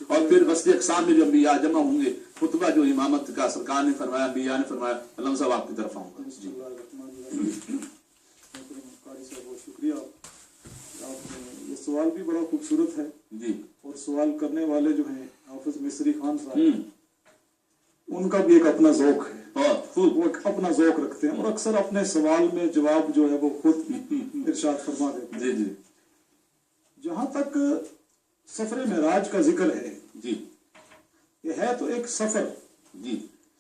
اور پھر وسط اقسام میں جو انبیاء جمع ہوں گے، خطبہ جو امامت کا سرکار نے فرمایا، انبیاء نے فرمایا، علامہ صاحب آپ کی طرف آؤں گا. جی قاری صاحب بہت شکریہ. آپ نے یہ سوال بھی بڑا خوبصورت ہے جی، اور سوال کرنے والے جو ہیں حافظ مصری خان صاحب، ان کا بھی ایک اپنا ذوق ہے، بہت خوب. وہ ایک اپنا ذوق رکھتے ہیں اور اکثر اپنے سوال میں جواب جو ہے وہ خود ارشاد فرما دیتے ہیں. جی جی جہاں تک سفر معراج کا ذکر ہے، جی یہ ہے تو ایک سفر، جی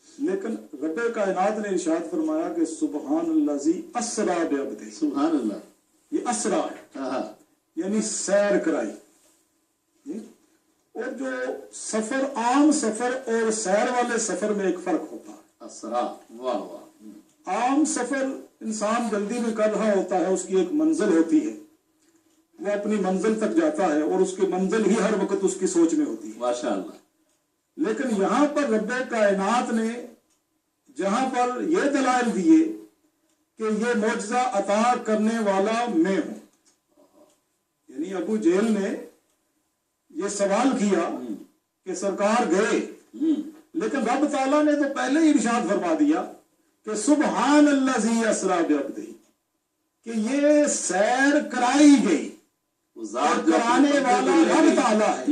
لیکن رب کائنات نے ارشاد فرمایا کہ سبحان الذی اسریٰ بعبدہ. سبحان اللہ. یہ اسریٰ ہے، ہاں یعنی سیر کرائی. اور جو سفر، عام سفر اور سیر والے سفر میں ایک فرق ہوتا ہے. اسرا، واہ واہ. عام سفر انسان جلدی میں کر رہا ہوتا ہے، اس کی ایک منزل ہوتی ہے، وہ اپنی منزل تک جاتا ہے اور اس کی منزل ہی ہر وقت اس کی سوچ میں ہوتی ہے. ماشاء اللہ. لیکن یہاں پر رب کائنات نے جہاں پر یہ دلائل دیے کہ یہ معجزہ عطا کرنے والا میں ہوں، یعنی ابو جہل نے یہ سوال کیا کہ سرکار گئے، لیکن رب تعالیٰ نے تو پہلے ہی ارشاد فرما دیا کہ سبحان الذی اسریٰ بعبدہ، کہ یہ سیر کرائی گئی، کرانے والا رب تعالیٰ ہے.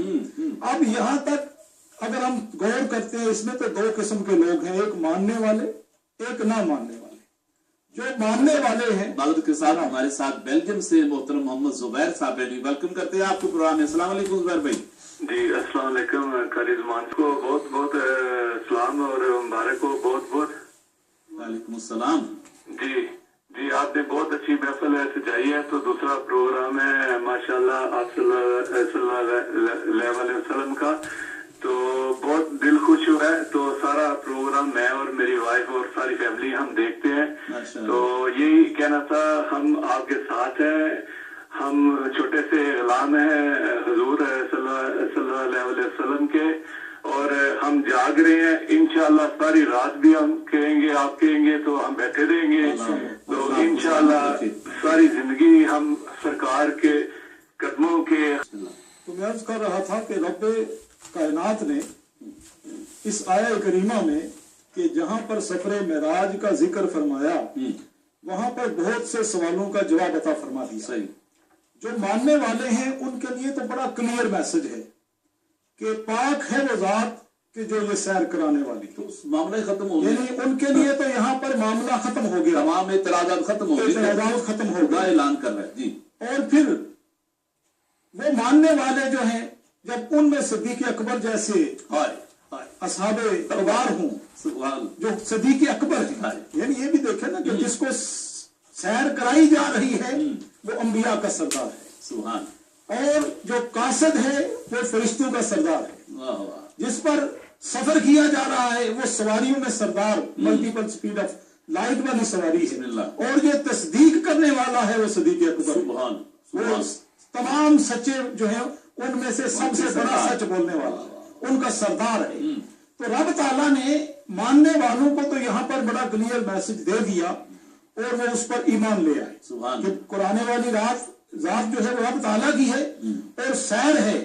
اب یہاں تک اگر ہم غور کرتے ہیں، اس میں تو دو قسم کے لوگ ہیں، ایک ماننے والے، ایک نہ ماننے والے. جو ماننے والے ہیں، مدد کے ساتھ ہمارے ساتھ بیلجیم سے محترم محمد زبیر صاحب ہے. ویلکم کرتے ہیں آپ کو پروگرام میں. السلام علیکم زبیر بھائی. جی السلام علیکم. قاری زمان کو بہت بہت سلام اور مبارک کو بہت بہت. وعلیکم السلام. جی جی آپ نے بہت اچھی محفل سجائی ہے. تو دوسرا پروگرام ہے ماشاءاللہ آپ صلی اللہ علیہ وسلم کا، تو بہت دل خوش ہوا ہے. تو سارا پروگرام میں اور میری وائف اور ساری فیملی ہم دیکھتے ہیں. تو یہی کہنا تھا، ہم آپ کے ساتھ ہیں، ہم چھوٹے سے غلام ہیں حضور صلی اللہ علیہ وسلم کے، اور ہم جاگ رہے ہیں. انشاءاللہ ساری رات بھی ہم کہیں گے، آپ کہیں گے تو ہم بیٹھے رہیں گے. تو انشاءاللہ ساری زندگی ہم سرکار کے قدموں کے. تو میں عرض کر رہا تھا کہ رب کائنات نے اس آیہ کریمہ میں کہ جہاں پر سفر معراج کا ذکر فرمایا، وہاں پر بہت سے سوالوں کا جواب عطا فرما دیا. صحیح. جو ماننے والے ہیں ان کے لیے تو بڑا کلیئر میسج ہے کہ پاک ہے وہ ذات کہ جو یہ سیر کرانے والی. تو معاملہ ختم ہو گیا، یعنی ان کے لیے تو یہاں پر معاملہ ختم ہو گیا، تمام اعتراضات ختم ہو گئے، اعتراضات ختم ہو خدا گئے. اعلان کر رہا ہے. جی. اور پھر وہ ماننے والے جو ہیں، جب ان میں صدیق اکبر جیسے اصحاب اقبار ہوں، جو صدیق اکبر ہیں، یعنی یہ بھی دیکھیں نا کہ جس کو سیر کرائی جا رہی ہے وہ انبیاء کا سردار ہے، سبحان. اور جو قاصد ہے وہ فرشتوں کا سردار ہے. واہ واہ. جس پر سفر کیا جا رہا ہے وہ سواریوں میں سردار، ملٹیپل سپیڈ آف لائٹ والی سواری ہے. اور یہ تصدیق کرنے والا ہے وہ صدیق اکبر. سبحان. وہ تمام سچے جو ہیں ان میں سے سب سے بڑا سچ بولنے والا، ان کا سردار ہے. تو رب تعالیٰ نے ماننے والوں کو تو یہاں پر بڑا کلیئر میسج دے دیا اور وہ اس پر ایمان لے آئے کہ قرآن والی ذات جو ہے وہ رب تعالیٰ کی ہے اور سیر ہے،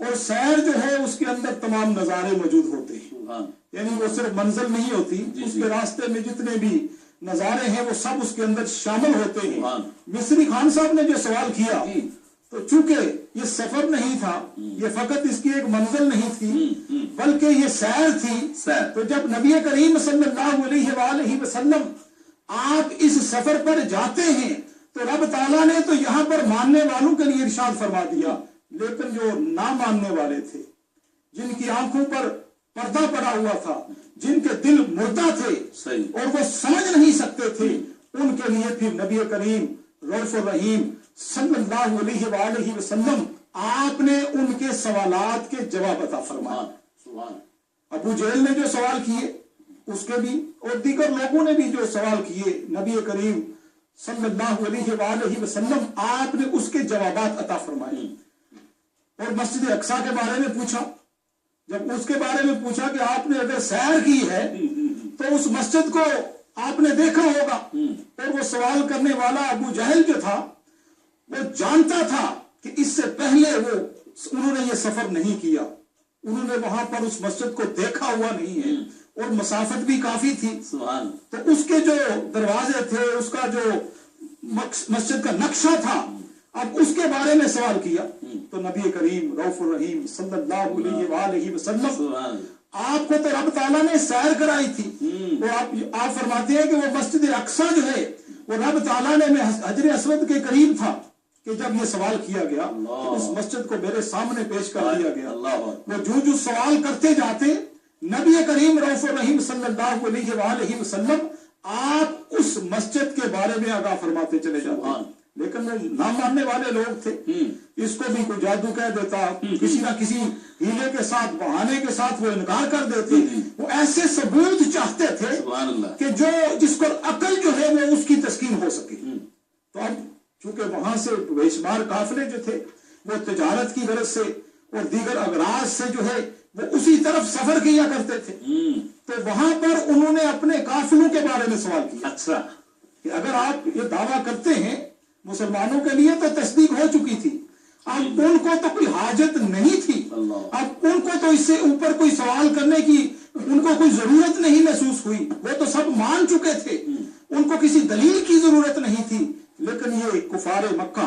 اور سیر جو ہے اس کے اندر تمام نظارے موجود ہوتے ہیں. یعنی وہ صرف منزل نہیں ہوتی، اس کے راستے میں جتنے بھی نظارے ہیں وہ سب اس کے اندر شامل ہوتے ہیں. مصری خان صاحب نے جو سوال کیا، تو چونکہ یہ سفر نہیں تھا، یہ فقط اس کی ایک منزل نہیں تھی بلکہ یہ سیر تھی. تو جب نبی کریم صلی اللہ علیہ وآلہ وسلم آپ اس سفر پر جاتے ہیں تو رب تعالیٰ نے تو یہاں پر ماننے والوں کے لیے ارشاد فرما دیا، لیکن جو نہ ماننے والے تھے، جن کی آنکھوں پر پردہ پڑا ہوا تھا، جن کے دل مردہ تھے اور وہ سمجھ نہیں سکتے تھے، ان کے لیے پھر نبی کریم رؤوف الرحیم صلی اللہ علیہ وآلہ وسلم آپ نے ان کے سوالات کے جواب عطا فرمائے. ابو جہل نے جو سوال کیے اس کے بھی، اور دیگر لوگوں نے بھی جو سوال کیے، نبی کریم صلی اللہ علیہ وآلہ وسلم آپ نے اس کے جوابات عطا فرمائے. اور مسجد اقصیٰ کے بارے میں پوچھا، جب اس کے بارے میں پوچھا کہ آپ نے اگر سیر کی ہے تو اس مسجد کو آپ نے دیکھا ہوگا، اور وہ سوال کرنے والا ابو جہل جو تھا وہ جانتا تھا کہ اس سے پہلے وہ उन्होंने ये सफर नहीं किया, उन्होंने वहां पर उस मस्जिद को देखा हुआ नहीं है और मसाफत भी काफी थी, सुभान, तो उसके जो दरवाजे थे, उसका जो मस्जिद का नक्शा था, अब उसके बारे में सवाल किया तो नबी करीम रऊफुर रहीम सल्लल्लाहु अलैहि वसल्लम, सुभान, आपको तो रब ताला ने सैर कराई थी, वो आप फरमाते हैं कि वो मस्जिद अक्सा जो है वो रब ताला ने हजर अस्वद के करीब था कि जब ये सवाल किया गया तो उस मस्जिद को मेरे सामने पेश कर दिया गया। वो जो सवाल करते जाते नबी करीम रऊफुर रहीम सल्लल्लाहु अलैहि वसल्लम आप उस मस्जिद के बारे में आगाह फरमाते चले जाते। लेकिन वो ना मानने वाले लोग थे, इसको भी कोई जादू कह देता, किसी ना किसी हीले के साथ, बहाने के साथ वो इनकार कर देते। वो ऐसे सबूत चाहते थे कि जो जिसको अकल जो है वो उसकी तस्कीन हो सके। तो अब चूंकि वहां से बेशुमार काफिले जो थे वो तिजारत की गरज से और दीगर अगराज से जो है वो उसी तरफ सफर किया करते थे, तो वहां पर उन्होंने अपने काफिलों के बारे में सवाल किया। अच्छा, कि अगर आप ये दावा करते हैं, मुसलमानों के लिए तो तस्दीक हो चुकी थी, अब उनको तो कोई हाजत नहीं थी, अब उनको तो इससे ऊपर कोई सवाल करने की उनको कोई जरूरत नहीं महसूस हुई, वो तो सब मान चुके थे, उनको किसी दलील की जरूरत नहीं थी। लेकिन ये कुफारे मक्का,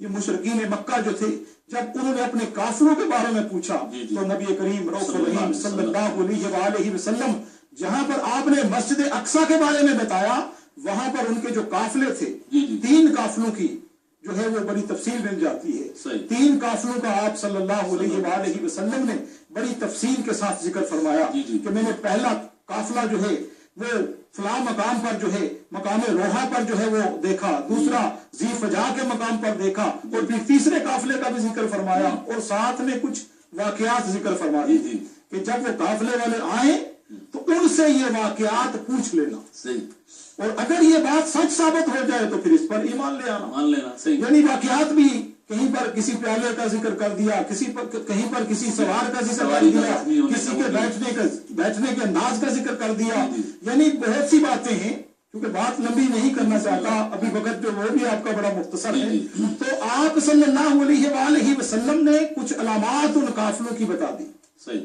ये मुशरिकीन मक्का जो थे, जब उन्होंने अपने काफिरों के बारे में पूछा तो नबी करीम रऊफुर रहीम सल्लल्लाहु अलैहि वसल्लम जहां पर आपने मस्जिद अक्सा के बारे में बताया, वहां पर उनके जो काफिले थे, 3 काफिलों की जो है वो बड़ी तफसील मिल जाती है। 3 काफिलों का आप सल्लल्लाहु अलैहि वसल्लम ने बड़ी तफसील के साथ जिक्र फरमाया कि मैंने पहला काफिला जो है वो फला मकाम पर जो है मकाम रोहा पर जो है वो देखा, दूसरा जी फजा के मकाम पर देखा, और फिर तीसरे काफिले का भी जिक्र फरमाया और साथ में कुछ वाकयात जिक्र फरमाए कि जब वो काफिले वाले आए तो उनसे ये वाकयात पूछ लेना, और अगर ये बात सच साबित हो जाए तो फिर इस पर ईमान ले आना, मान लेना। यानी वाकयात भी कहीं पर किसी प्याले का जिक्र कर दिया, कहीं पर किसी सवार का जिक्र कर दिया, किसी के बैठने के अंदाज का जिक्र कर दिया, यानी बहुत सी बातें हैं। क्योंकि बात लंबी नहीं करना चाहता, अभी वक्त जो वो भी आपका बड़ा मुख्तसर है, तो आप सल्लल्लाहु अलैहि वसल्लम ने कुछ अलामात उन काफिलों की बता दी,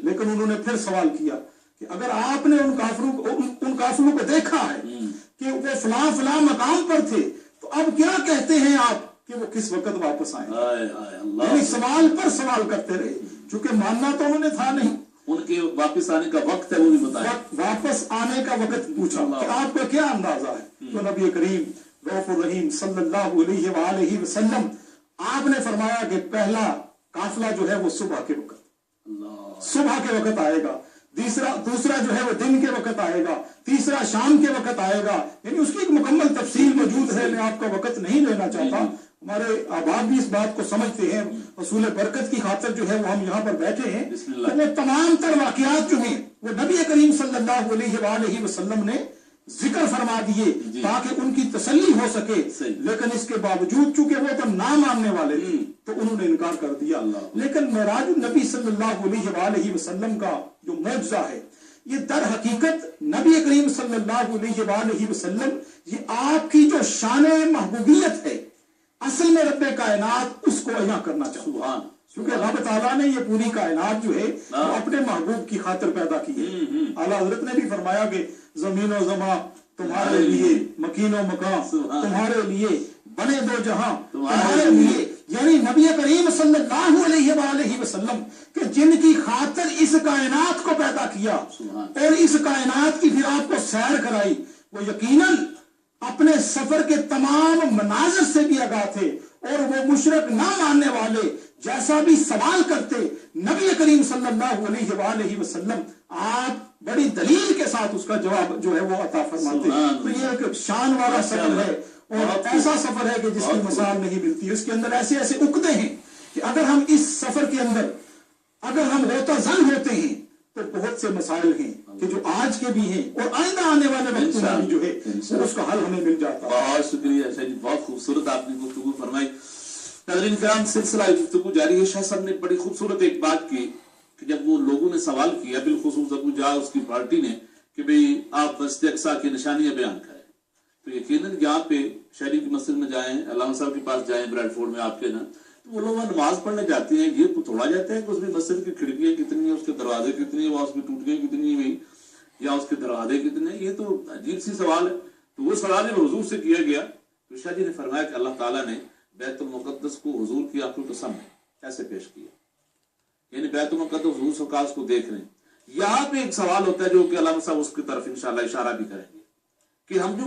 लेकिन उन्होंने फिर सवाल किया कि अगर आपने उन काफिलों को देखा है कि वो फला मकाम पर थे, तो अब क्या कहते हैं आप कि वो किस वक्त वापस आए? यानी सवाल पर सवाल करते रहे, क्योंकि मानना तो उन्होंने था नहीं। उनके वापस आने का वक्त है वो भी बताया, वापस आने का वक्त पूछा कि आपका क्या अंदाजा है? तो नबी करीम रऊफुर रहीम सल्लल्लाहु अलैहि वसल्लम आपने फरमाया कि पहला काफिला जो है वो सुबह के वक्त आएगा, दूसरा जो है वो दिन के वक्त आएगा, तीसरा शाम के वक्त आएगा। यानी उसकी एक मुकम्मल तफसील मौजूद है, मैं आपका वक्त नहीं लेना चाहता। हमारे अहबाब भी इस बात को समझते हैं, रसूल बरकत की खातिर जो है वो हम यहाँ पर बैठे हैं, तो वो तमाम तर वाकयात जो हैं वो नबी करीम सल्लल्लाहु अलैहि वसल्लम ने जिक्र फरमा दिए ताकि उनकी तसल्ली हो सके। लेकिन इसके बावजूद चूंकि वो तो ना मानने वाले थे तो उन्होंने इनकार कर दिया। लेकिन मेराज नबी सल्लल्लाहु अलैहि वसल्लम का जो मौजज़ा है, ये दर हकीकत नबी करीम सल्लल्लाहु अलैहि वसल्लम, ये आपकी जो शान महबूबियत है, असल में रब्बे कायनात उसको अया करना चाहता है। क्योंकि रब ताला ने ये पूरी कायनात जो है वो अपने महबूब की खातिर पैदा की है। आला हज़रत ने भी फरमाया कि ज़मीन और ज़मा तुम्हारे लिए, मकीनो मकाम तुम्हारे लिए, बने दो जहां तुम्हारे लिए। यानी नबी करीम सल्लल्लाहु अलैहि वसल्लम कि जिनकी खातिर इस कायनात को पैदा किया और इस कायनात की फिर आपको सैर कराई, वो यकीनन अपने सफर के तमाम मनाजिर से भी आगाह थे, और वो मुशरिक ना मानने वाले जैसा भी सवाल करते, नबी करीम सल्लल्लाहु अलैहि वसल्लम आप बड़ी दलील के साथ उसका जवाब जो है वो अता फरमाते। तो ये एक शान वाला सफर है और ऐसा सफर है कि जिसकी मिसाल नहीं मिलती। इसके अंदर ऐसे ऐसे उकदे हैं कि अगर हम इस सफर के अंदर अगर हम रोताजन होते हैं तो बहुत से मसाइल हैं कि जो आज के भी हैं और आइंदा आने वाले वक्तों में भी जो है उसका हल हमें मिल जाता है। बहुत शुक्रिया शाह जी, बहुत खूबसूरत आपने गुफ्तगू फरमाई। नाज़रीन किराम, सिलसिला गुफ्तगू जारी है। शाह साहब ने बड़ी खूबसूरत एक बात की कि जब वो लोगों ने सवाल किया, बिलखुसूस अबू जहल उसकी पार्टी ने, कि भाई आप मस्जिद अक्सा की निशानियां बयान करें, तो यकीनन यहाँ पे शहरी की मस्जिद में जाएं, अल्लामा साहब के पास जाएं, ब्रैडफोर्ड में आपके ना, तो वो लोग नमाज पढ़ने जाते हैं, ये तोड़ा जाता है कि उसमें मस्जिद की खिड़कियां कितनी है, उसके दरवाजे कितने हैं, वहां उसकी टूटियां कितनी हुई या उसके दरवाजे कितने, ये तो अजीब सी सवाल है। तो वो सवाल जब हुजूर से किया गया तो शाह जी ने फरमाया कि अल्लाह ताला ने बैतुल मुक़द्दस को हुजूर की आंखों के सामने कैसे पेश किया, यानी बैतुल मुक़द्दस हुजूर सरकार को देख रहे हैं। यहाँ पे एक सवाल होता है जो कि अल्लाह साहब उसकी तरफ इंशाअल्लाह इशारा भी करेंगे कि हम जो